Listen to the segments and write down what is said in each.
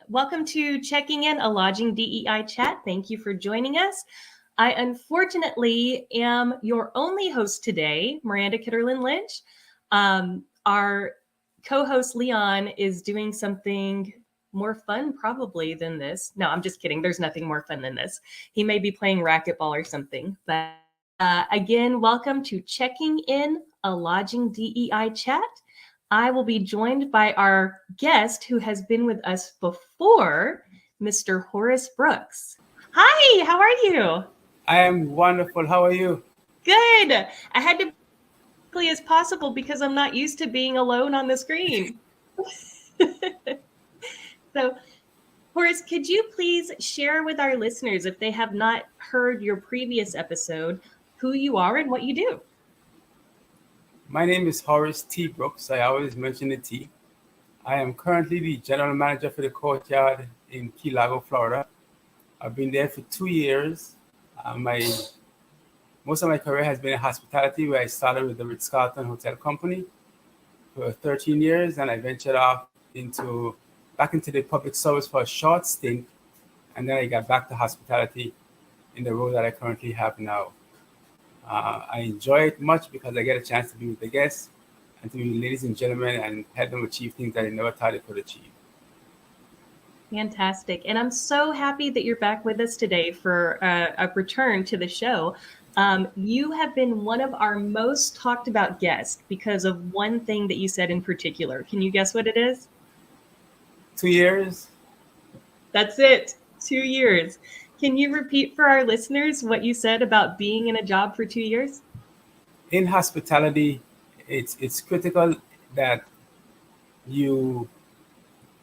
welcome to Checking In, a Lodging DEI chat. Thank you for joining us. I unfortunately am your only host today, Miranda Kitterlin Lynch. Our co-host Leon is doing something more fun probably than this. No, I'm just kidding. There's nothing more fun than this. He may be playing racquetball or something. But again, welcome to Checking In, a Lodging DEI chat. I will be joined by our guest who has been with us before, Mr. Horace Brooks. Hi, how are you? I am wonderful. How are you? Good. I had to be as quickly as possible because I'm not used to being alone on the screen. So, Horace, could you please share with our listeners, if they have not heard your previous episode, who you are and what you do? My name is Horace T. Brooks. I always mention the T. I am currently the general manager for the Courtyard in Key Largo, Florida. I've been there for 2 years. Most of my career has been in hospitality, where I started with the Ritz-Carlton Hotel Company for 13 years, and I ventured off back into the public service for a short stint, and then I got back to hospitality in the role that I currently have now. I enjoy it much because I get a chance to be with the guests and to be with ladies and gentlemen and help them achieve things that they never thought they could achieve. Fantastic. And I'm so happy that you're back with us today for a return to the show. You have been one of our most talked about guests because of one thing that you said in particular. Can you guess what it is? 2 years. That's it. 2 years. Can you repeat for our listeners what you said about being in a job for 2 years? In hospitality, it's critical that you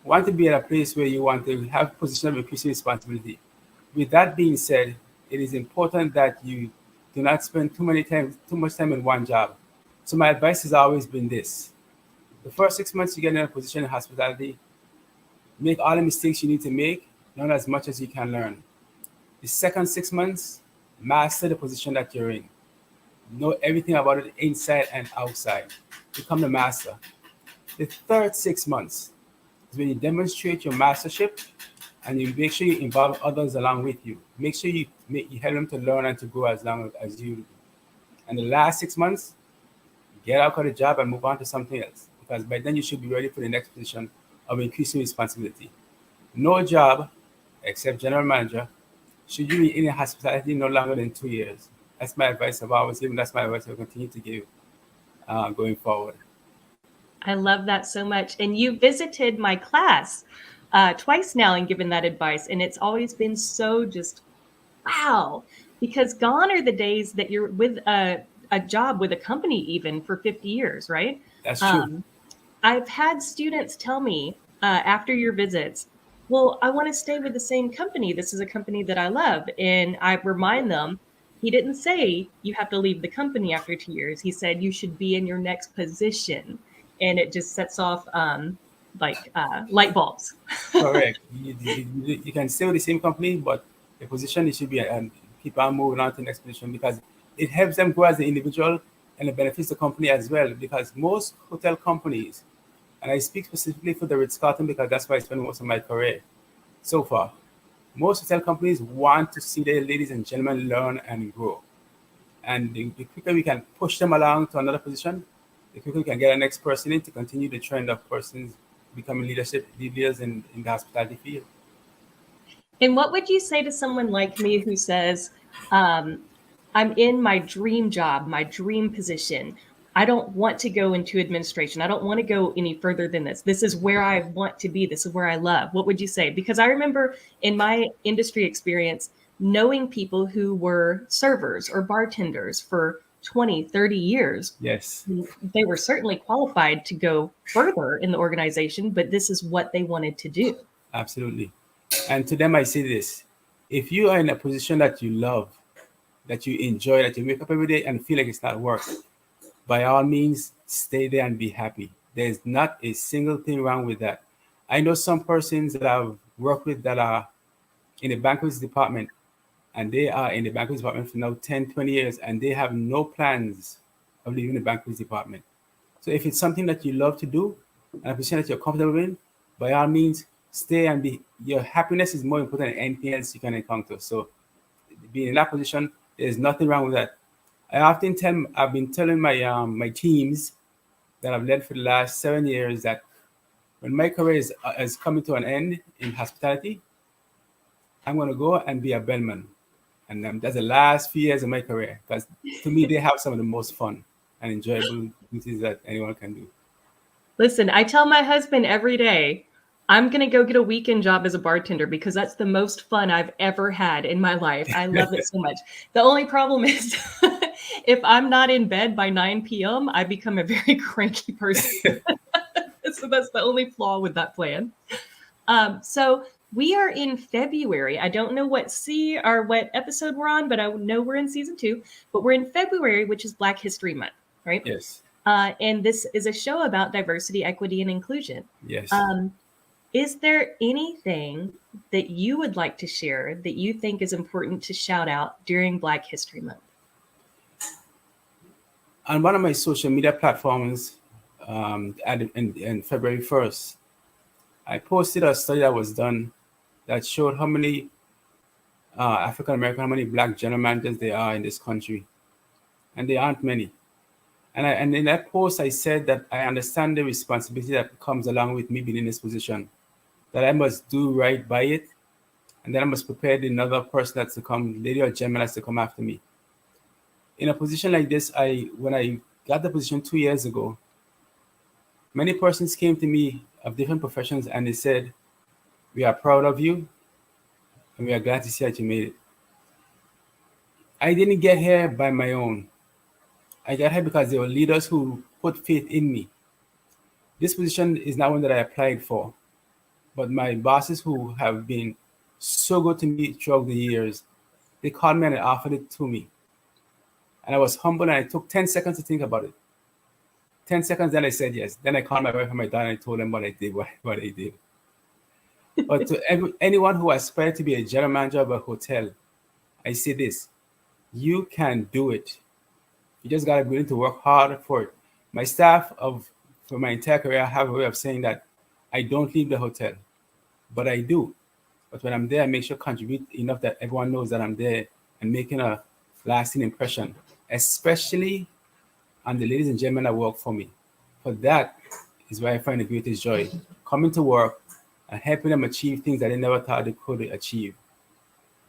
want to be at a place where you want to have a position of increasing responsibility. With that being said, it is important that you do not spend too much time in one job. So my advice has always been this. The first 6 months you get in a position in hospitality, make all the mistakes you need to make, learn as much as you can learn. The second 6 months, master the position that you're in. Know everything about it inside and outside. Become the master. The third 6 months is when you demonstrate your mastership and you make sure you involve others along with you. Make sure you help them to learn and to grow as long as you do. And the last 6 months, get out of the job and move on to something else. Because by then you should be ready for the next position of increasing responsibility. No job, except general manager, should you be in hospitality no longer than 2 years. That's my advice I've always given. That's my advice I'll continue to give going forward. I love that so much. And you visited my class twice now and given that advice. And it's always been so just, wow. Because gone are the days that you're with a job with a company even for 50 years, right? That's true. I've had students tell me after your visits, well, I want to stay with the same company. This is a company that I love. And I remind them, he didn't say you have to leave the company after 2 years. He said you should be in your next position. And it just sets off light bulbs. Correct. You can stay with the same company, but the position it should be and keep on moving on to the next position because it helps them grow as an individual and it benefits the company as well. Because most hotel companies, and I speak specifically for the Ritz-Carlton because that's where I spent most of my career so far. Most hotel companies want to see their ladies and gentlemen learn and grow. And the quicker we can push them along to another position, the quicker we can get the next person in to continue the trend of persons becoming leaders in the hospitality field. And what would you say to someone like me who says, I'm in my dream job, my dream position. I don't want to go into administration. I don't want to go any further than this. This is where I want to be. This is where I love. What would you say? Because I remember in my industry experience, knowing people who were servers or bartenders for 20, 30 years. Yes. They were certainly qualified to go further in the organization, but this is what they wanted to do. Absolutely. And to them, I say this. If you are in a position that you love, that you enjoy, that you wake up every day and feel like it's not work, by all means, stay there and be happy. There's not a single thing wrong with that. I know some persons that I've worked with that are in the banquets department, and they are in the banquets department for now 10, 20 years, and they have no plans of leaving the banquets department. So if it's something that you love to do, and a position that you're comfortable in, by all means, stay and be. Your happiness is more important than anything else you can encounter. So, being in that position, there's nothing wrong with that. I've been telling my teams that I've led for the last 7 years that when my career is coming to an end in hospitality, I'm going to go and be a bellman. And that's the last few years of my career, because to me, they have some of the most fun and enjoyable duties that anyone can do. Listen, I tell my husband every day, I'm going to go get a weekend job as a bartender because that's the most fun I've ever had in my life. I love it so much. The only problem is if I'm not in bed by 9 p.m., I become a very cranky person. So that's the only flaw with that plan. So we are in February. I don't know what episode we're on, but I know we're in season 2. But we're in February, which is Black History Month, right? Yes. And this is a show about diversity, equity, and inclusion. Yes. Is there anything that you would like to share that you think is important to shout out during Black History Month? On one of my social media platforms, in February 1st, I posted a study that was done that showed how many African American, how many Black general managers there are in this country, and there aren't many. And in that post, I said that I understand the responsibility that comes along with me being in this position, that I must do right by it, and then I must prepare the another person that's to come, lady or gentleman that's to come after me. In a position like this, when I got the position 2 years ago, many persons came to me of different professions and they said, "We are proud of you, and we are glad to see that you made it." I didn't get here by my own. I got here because there were leaders who put faith in me. This position is not one that I applied for, but my bosses who have been so good to me throughout the years, they called me and they offered it to me. And I was humble and I took 10 seconds to think about it. 10 seconds, then I said yes. Then I called my wife and my daughter and I told them what I did, what I did. But to anyone who aspires to be a general manager of a hotel, I say this: you can do it. You just gotta be willing to work hard for it. My staff for my entire career have a way of saying that I don't leave the hotel, but I do. But when I'm there, I make sure I contribute enough that everyone knows that I'm there and making a lasting impression, especially on the ladies and gentlemen that work for me. For that is where I find the greatest joy, coming to work and helping them achieve things that they never thought they could achieve.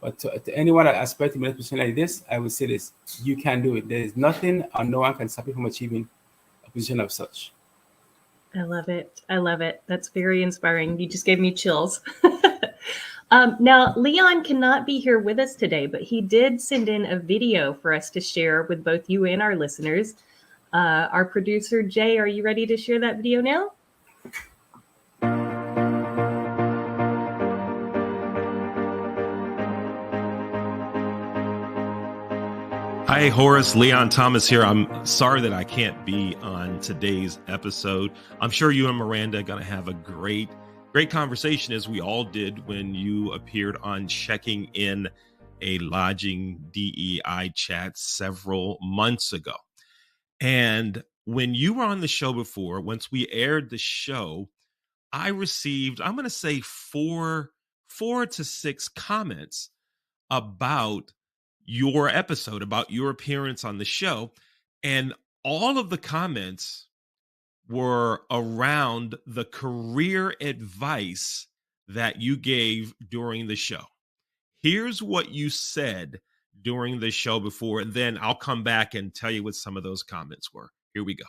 But to anyone that aspires to be in a position like this, I would say this: you can do it. There is nothing or no one can stop you from achieving a position of such. I love it. I love it. That's very inspiring. You just gave me chills. Now, Leon cannot be here with us today, but he did send in a video for us to share with both you and our listeners. Our producer, Jay, are you ready to share that video now? Hi, Horace. Leon Thomas here. I'm sorry that I can't be on today's episode. I'm sure you and Miranda are going to have a great conversation, as we all did when you appeared on Checking In, a lodging DEI chat several months ago. And when you were on the show before, once we aired the show, I received, I'm going to say four to six comments about your episode, about your appearance on the show. And all of the comments were around the career advice that you gave during the show. Here's what you said during the show before, and then I'll come back and tell you what some of those comments were. Here we go.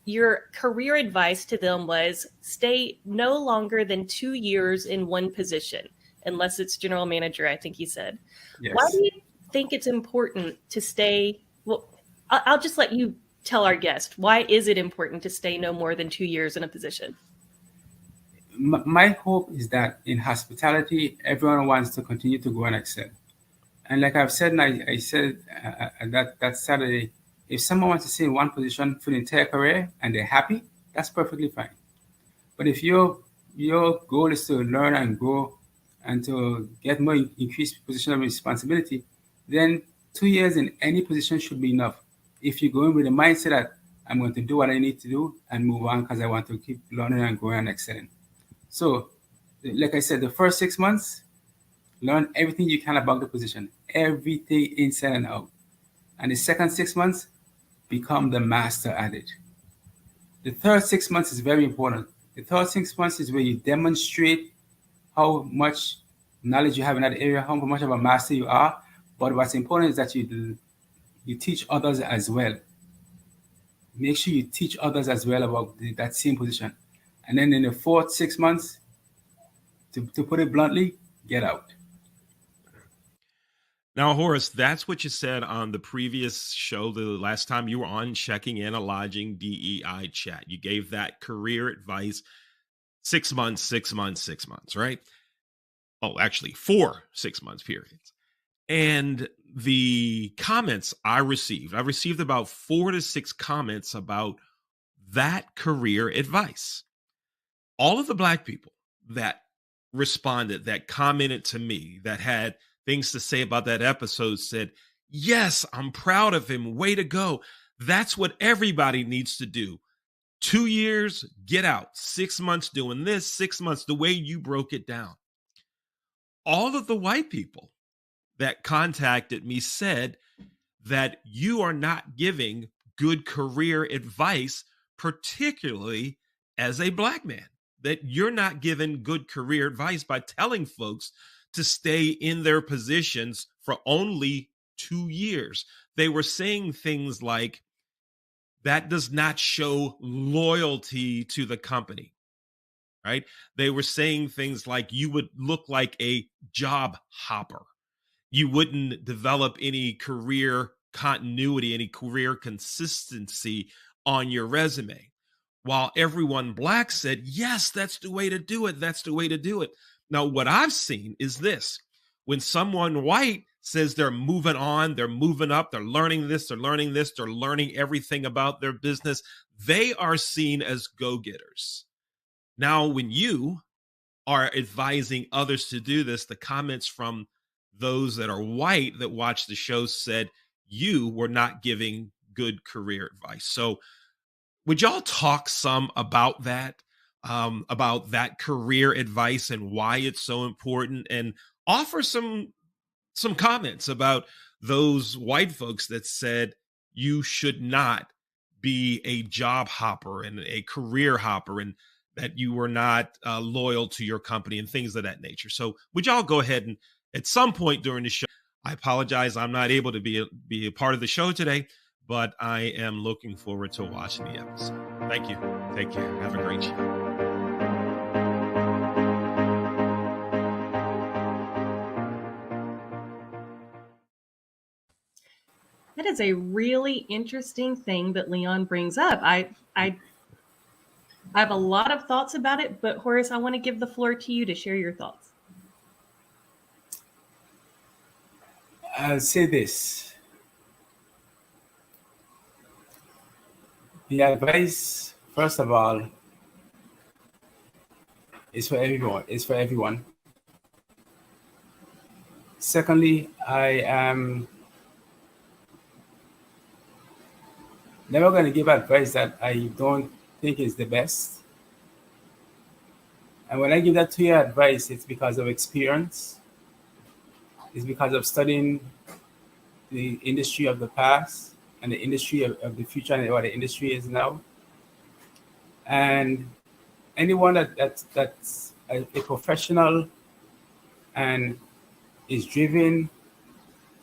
Your career advice to them was stay no longer than 2 years in one position, unless it's general manager, I think you said. Yes. Why do you think it's important to stay? Well, I'll just let you tell our guest. Why is it important to stay no more than 2 years in a position? My hope is that in hospitality, everyone wants to continue to grow and excel. And like I've said, and I said that Saturday, if someone wants to stay in one position for the entire career and they're happy, that's perfectly fine. But if your goal is to learn and grow and to get more increased position of responsibility, then 2 years in any position should be enough. If you go in with the mindset that I'm going to do what I need to do and move on because I want to keep learning and growing and excelling. So, like I said, the first 6 months, learn everything you can about the position, everything inside and out. And the second 6 months, become the master at it. The third 6 months is very important. The third 6 months is where you demonstrate how much knowledge you have in that area, how much of a master you are. But what's important is that you teach others as well. Make sure you teach others as well about that same position. And then in the fourth 6 months, to put it bluntly, get out. Now, Horace, that's what you said on the previous show, the last time you were on Checking In a Lodging DEI Chat. You gave that career advice 6 months, 6 months, 6 months, right? Oh, actually 4 6 months periods. And the comments I received about 4 to 6 comments about that career advice. All of the Black people that responded, that commented to me, that had things to say about that episode said, yes, I'm proud of him. Way to go. That's what everybody needs to do. 2 years, get out. 6 months doing this, 6 months, the way you broke it down. All of the white people that contacted me said that you are not giving good career advice, particularly as a Black man, that you're not giving good career advice by telling folks to stay in their positions for only 2 years. They were saying things like, that does not show loyalty to the company, right? They were saying things like, you would look like a job hopper. You wouldn't develop any career continuity, any career consistency on your resume. While everyone Black said, yes, that's the way to do it. That's the way to do it. Now, what I've seen is this. When someone white says they're moving on, they're moving up, they're learning this, they're learning this, they're learning everything about their business, they are seen as go-getters. Now, when you are advising others to do this, the comments from those that are white that watch the show said you were not giving good career advice. So would y'all talk some about that career advice and why it's so important, and offer some comments about those white folks that said you should not be a job hopper and a career hopper, and that you were not loyal to your company and things of that nature. So would y'all go ahead and at some point during the show, I apologize, I'm not able to be a part of the show today, but I am looking forward to watching the episode. Thank you. Take care. Have a great show. That is a really interesting thing that Leon brings up. I have a lot of thoughts about it, but Horace, I want to give the floor to you to share your thoughts. I'll say this. The advice, first of all, is for everyone. It's for everyone. Secondly, I am never going to give advice that I don't think is the best. And when I give that to your advice, it's because of experience. It's because of studying the industry of the past and the industry of the future and what the industry is now. And anyone that's a professional and is driven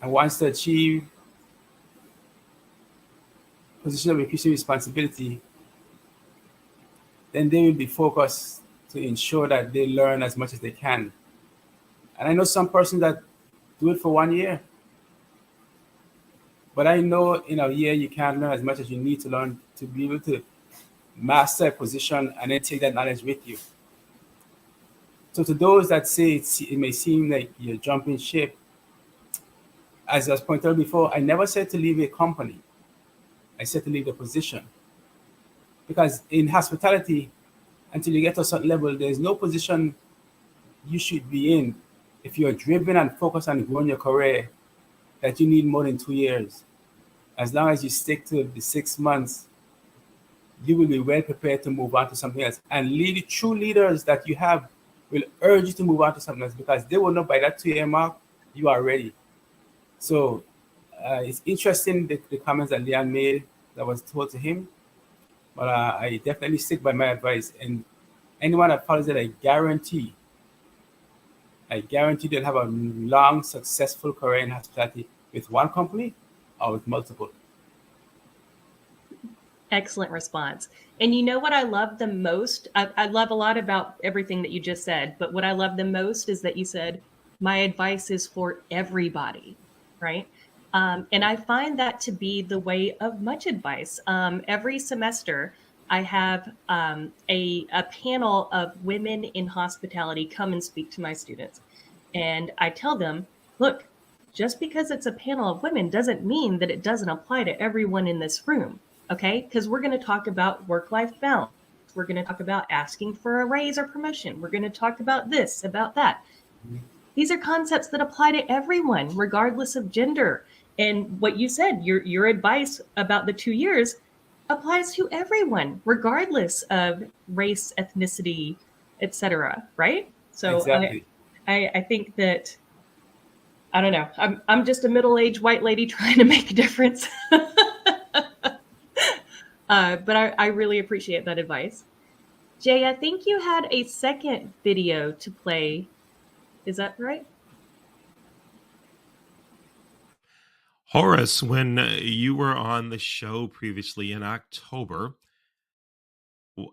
and wants to achieve a position of increasing responsibility, then they will be focused to ensure that they learn as much as they can. And I know some persons that do it for 1 year. But I know in a year you can't learn as much as you need to learn to be able to master a position and then take that knowledge with you. So to those that say it may seem like you're jumping ship, as I was pointed out before, I never said to leave a company. I said to leave the position. Because in hospitality, until you get to a certain level, there's no position you should be in if you're driven and focused on growing your career that you need more than 2 years. As long as you stick to the 6 months you will be well prepared to move on to something else. And true leaders that you have will urge you to move on to something else, because they will know by that 2 year mark, you are ready. So it's interesting the comments that Leon made that was told to him, but I definitely stick by my advice. And anyone that follows it, I guarantee they'll have a long, successful career in hospitality with one company or with multiple. Excellent response. And you know what I love the most? I love a lot about everything that you just said, but what I love the most is that you said, my advice is for everybody, right? And I find that to be the way of much advice. Every semester, I have a panel of women in hospitality come and speak to my students. And I tell them, look, just because it's a panel of women doesn't mean that it doesn't apply to everyone in this room. Okay, because we're going to talk about work-life balance. We're going to talk about asking for a raise or promotion. We're going to talk about this, about that. These are concepts that apply to everyone, regardless of gender. And what you said, your advice about the 2 years applies to everyone, regardless of race, ethnicity, etc. Right? So exactly. I think that, I don't know. I'm just a middle-aged white lady trying to make a difference. But I really appreciate that advice. Jay, I think you had a second video to play. Is that right? Horace, when you were on the show previously in October,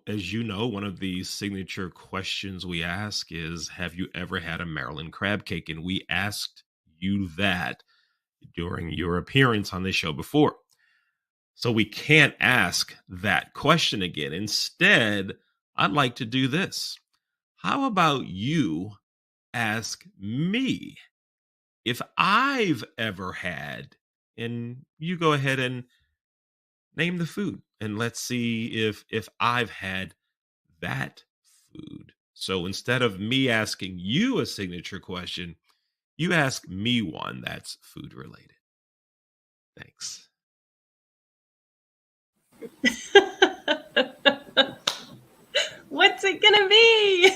as you know, one of the signature questions we ask is, have you ever had a Maryland crab cake? And we asked you that during your appearance on the show before. So we can't ask that question again. Instead, I'd like to do this. How about you ask me if I've ever had, and you go ahead and name the food, and let's see if I've had that food. So instead of me asking you a signature question, you ask me one that's food related. Thanks. What's it gonna be?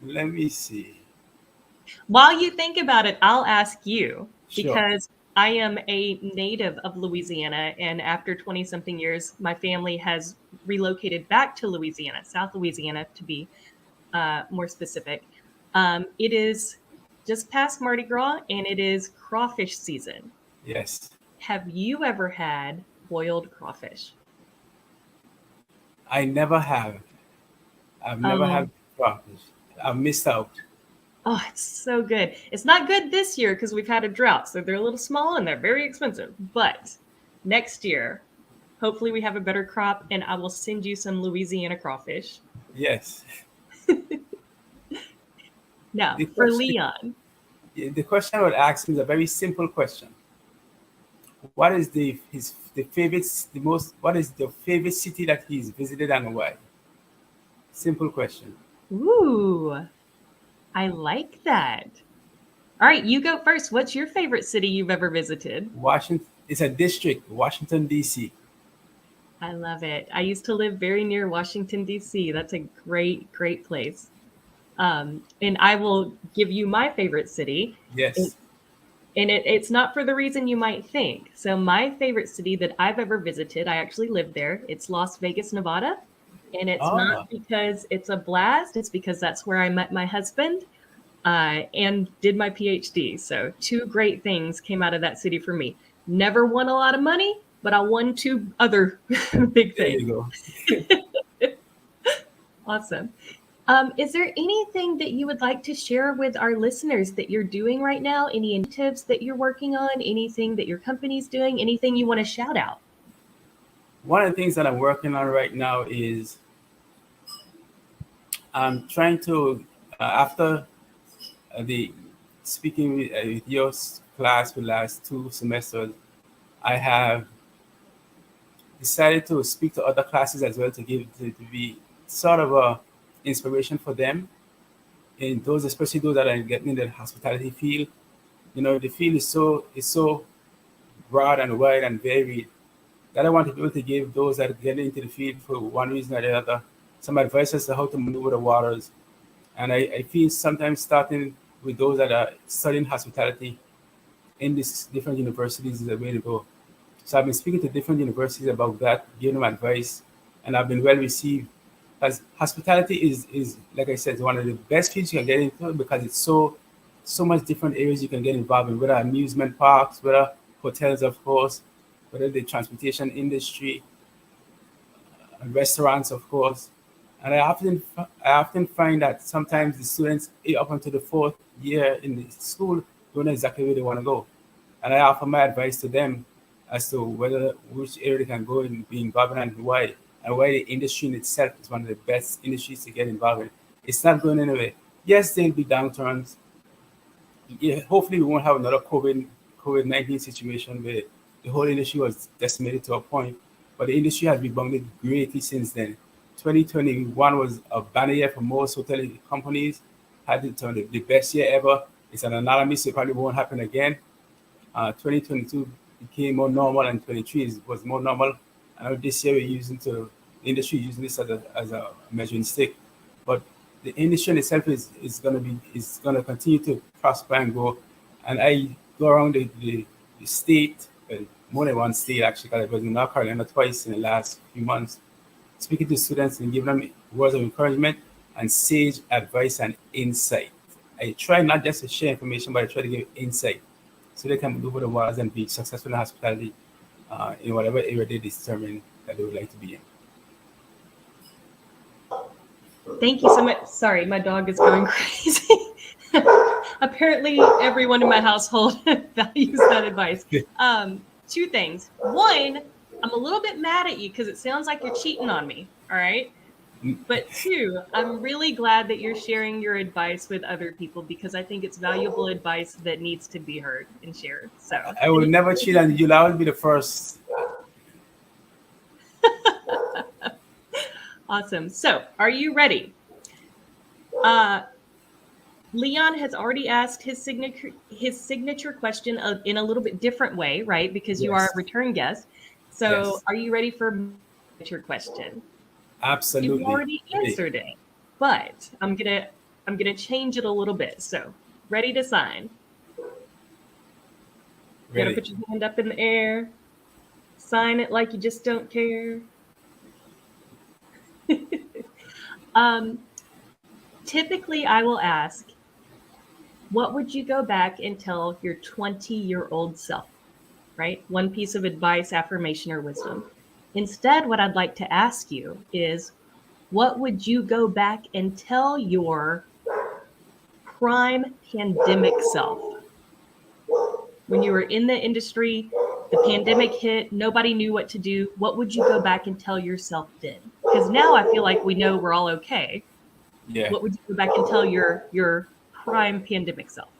Let me see. While you think about it, I'll ask you, Sure. because I am a native of Louisiana, and after 20 something years, my family has relocated back to Louisiana, South Louisiana to be more specific. It is just past Mardi Gras, and it is crawfish season. Yes. Have you ever had boiled crawfish? I never have. I've never had crawfish. I've missed out. Oh, it's so good. It's not good this year because we've had a drought, so they're a little small and they're very expensive. But next year, hopefully we have a better crop, and I will send you some Louisiana crawfish. Yes. Now, for Leon. The question I would ask him is a very simple question. What is the favorite city that he's visited and why? Simple question. Ooh, I like that. All right, you go first. What's your favorite city you've ever visited? Washington. It's a district, Washington, D.C. I love it. I used to live very near Washington, D.C. That's a great, great place. And I will give you my favorite city. Yes. And it's not for the reason you might think. So my favorite city that I've ever visited, I actually lived there. It's Las Vegas, Nevada. And it's not because it's a blast. It's because that's where I met my husband and did my PhD. So 2 great things came out of that city for me. Never won a lot of money, but I won 2 other big things. There you go. Awesome. Is there anything that you would like to share with our listeners that you're doing right now? Any initiatives that you're working on? Anything that your company's doing? Anything you want to shout out? One of the things that I'm working on right now is I'm trying to, after the speaking with your class for the last 2 semesters, I have decided to speak to other classes as well to be sort of a inspiration for them, and those, especially those that are getting in the hospitality field. You know, the field is so broad and wide and varied that I want to be able to give those that are getting into the field for one reason or the other some advice as to how to maneuver the waters. And I feel sometimes starting with those that are studying hospitality in these different universities is the way to go. So I've been speaking to different universities about that, giving them advice, and I've been well received. As hospitality is like I said, one of the best fields you can get into because it's so much different areas you can get involved in, whether amusement parks, whether hotels, of course, whether the transportation industry, and restaurants, of course. And I often find that sometimes the students up until the fourth year in the school don't know exactly where they want to go. And I offer my advice to them as to which area they can go and be involved in and why the industry in itself is one of the best industries to get involved in. It's not going anywhere. Yes, there'll be downturns. Yeah, hopefully we won't have another COVID-19 situation where the whole industry was decimated to a point, but the industry has rebounded greatly since then. 2021 was a banner year for most hotel companies. Had it turned the best year ever. It's an anomaly, so it probably won't happen again. 2022 became more normal, and 23 was more normal. I know this year the industry using this as a measuring stick, but the industry in itself is gonna continue to prosper and grow. And I go around the state, more than one state actually, because I was in North Carolina twice in the last few months, speaking to students and giving them words of encouragement and sage advice and insight. I try not just to share information, but I try to give insight so they can move over the waters and be successful in hospitality in whatever area they determine that they would like to be in. Thank you so much. Sorry, my dog is going crazy. Apparently, everyone in my household values that advice. Two things. One, I'm a little bit mad at you because it sounds like you're cheating on me. All right. But two, I'm really glad that you're sharing your advice with other people because I think it's valuable advice that needs to be heard and shared. So I will never cheat on you. I will be the first. Awesome. So are you ready? Leon has already asked his signature question in a little bit different way, right? Because you are a return guest. So Yes. Are you ready for your question? Absolutely. You've already answered it, but I'm gonna change it a little bit. So ready to sign. You gotta put your hand up in the air. Sign it like you just don't care. Typically, I will ask, what would you go back and tell your 20-year-old self, right? One piece of advice, affirmation, or wisdom. Instead, what I'd like to ask you is, what would you go back and tell your prime pandemic self? When you were in the industry, the pandemic hit, nobody knew what to do. What would you go back and tell yourself then? Because now I feel like we know we're all okay. Yeah. What would you go back and tell your prime pandemic self?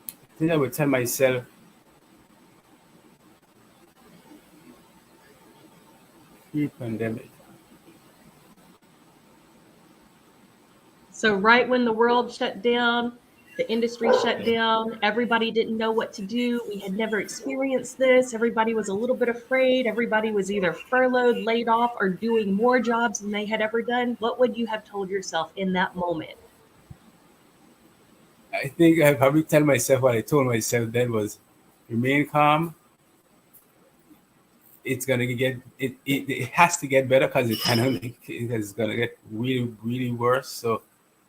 I think I would tell myself pre-pandemic. So right when the world shut down, the industry shut down, everybody didn't know what to do. We had never experienced this. Everybody was a little bit afraid. Everybody was either furloughed, laid off, or doing more jobs than they had ever done. What would you have told yourself in that moment? I think I probably tell myself what I told myself then was remain calm. It's gonna it has to get better because it is gonna get really, really worse. So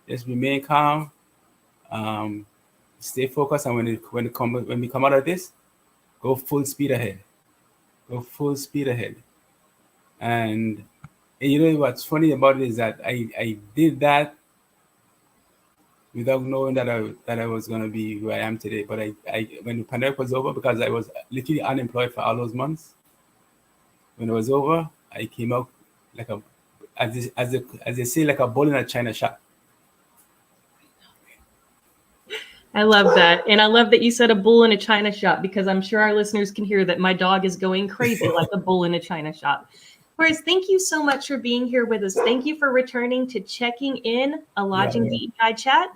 just remain calm. Stay focused, and when we come out of this, go full speed ahead. Go full speed ahead. And you know what's funny about it is that I did that without knowing that I was gonna be who I am today. But I when the pandemic was over, because I was literally unemployed for all those months. When it was over, I came out like as they say, like a bull in a china shop. I love that. And I love that you said a bull in a china shop, because I'm sure our listeners can hear that my dog is going crazy like a bull in a china shop. Horace, thank you so much for being here with us. Thank you for returning to Checking In, a Lodging DEI chat.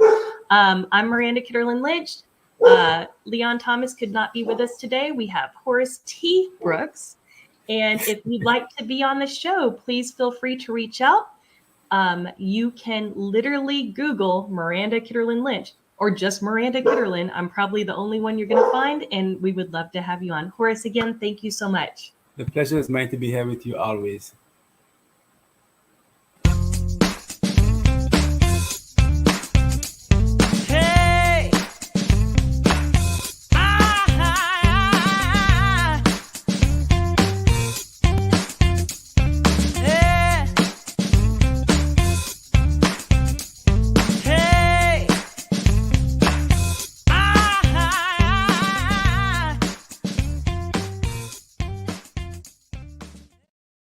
I'm Miranda Kitterlin Lynch. Leon Thomas could not be with us today. We have Horace T. Brooks. And if you'd like to be on the show, please feel free to reach out. You can literally Google Miranda Kitterlin Lynch or just Miranda Kitterlin. I'm probably the only one you're going to find, and we would love to have you on. Horace, again, thank you so much. The pleasure is mine to be here with you always.